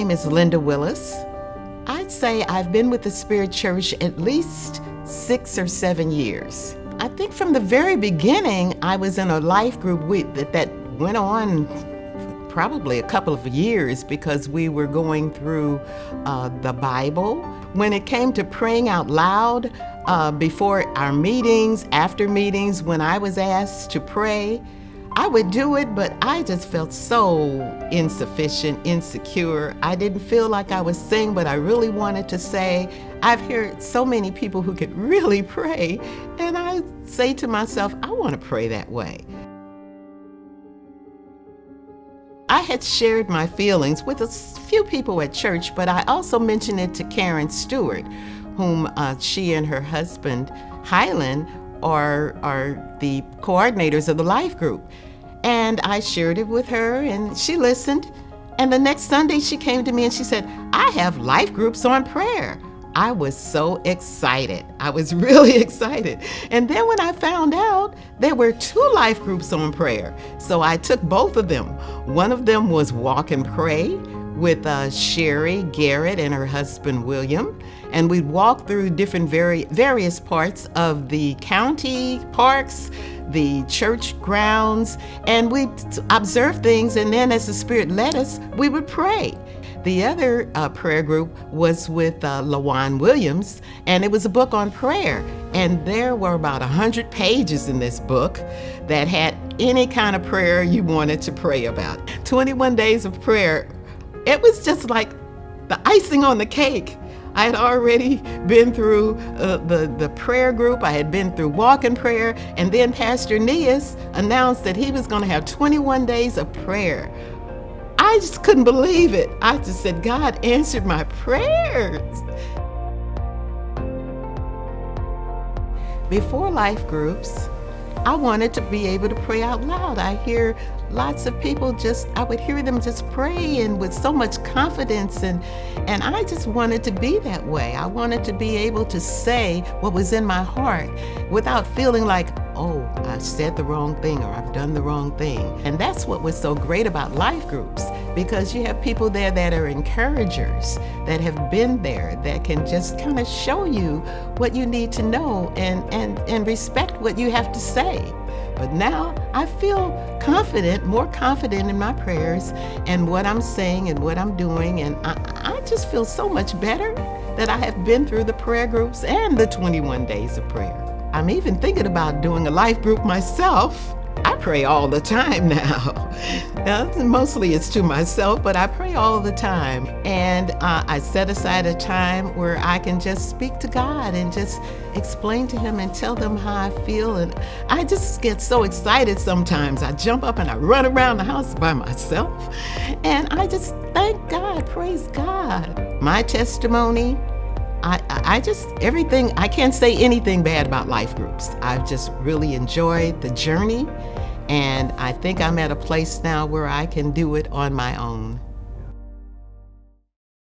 name is Linda Willis. I'd say I've been with the Spirit Church at least 6 or 7 years. I think from the very beginning, I was in a life group that went on probably a couple of years because we were going through the Bible. When it came to praying out loud before our meetings, after meetings, when I was asked to pray, I would do it, but I just felt so insufficient, insecure. I didn't feel like I was saying what I really wanted to say. I've heard so many people who could really pray, and I say to myself, I want to pray that way. I had shared my feelings with a few people at church, but I also mentioned it to Karen Stewart, whom she and her husband, Highland, are the coordinators of the life group. And I shared it with her and she listened. And the next Sunday she came to me and she said, I have life groups on prayer. I was so excited. I was really excited. And then when I found out there were 2 life groups on prayer, so I took both of them. One of them was Walk and Pray with Sherry Garrett and her husband William, and we'd walk through different various parts of the county parks, the church grounds, and we'd observe things, and then as the Spirit led us, we would pray. The other prayer group was with LaJuan Williams, and it was a book on prayer. And there were about 100 pages in this book that had any kind of prayer you wanted to pray about. 21 days of prayer. It was just like the icing on the cake. I had already been through the prayer group. I had been through Walk in Prayer, and then Pastor Aeneas announced that he was going to have 21 days of prayer. I just couldn't believe it. I just said, God answered my prayers. Before life groups, I wanted to be able to pray out loud. I hear lots of people I would hear them just pray and with so much confidence, and I just wanted to be that way. I wanted to be able to say what was in my heart without feeling like, oh, I said the wrong thing or I've done the wrong thing. And that's what was so great about life groups, because you have people there that are encouragers, that have been there, that can just kind of show you what you need to know and respect what you have to say. But now I feel confident, more confident in my prayers and what I'm saying and what I'm doing. And I just feel so much better that I have been through the prayer groups and the 21 days of prayer. I'm even thinking about doing a life group myself. I pray all the time now. Mostly it's to myself, but I pray all the time. And I set aside a time where I can just speak to God and just explain to Him and tell them how I feel. And I just get so excited sometimes. I jump up and I run around the house by myself. And I just thank God, praise God. My testimony, everything, I can't say anything bad about life groups. I've just really enjoyed the journey, and I think I'm at a place now where I can do it on my own.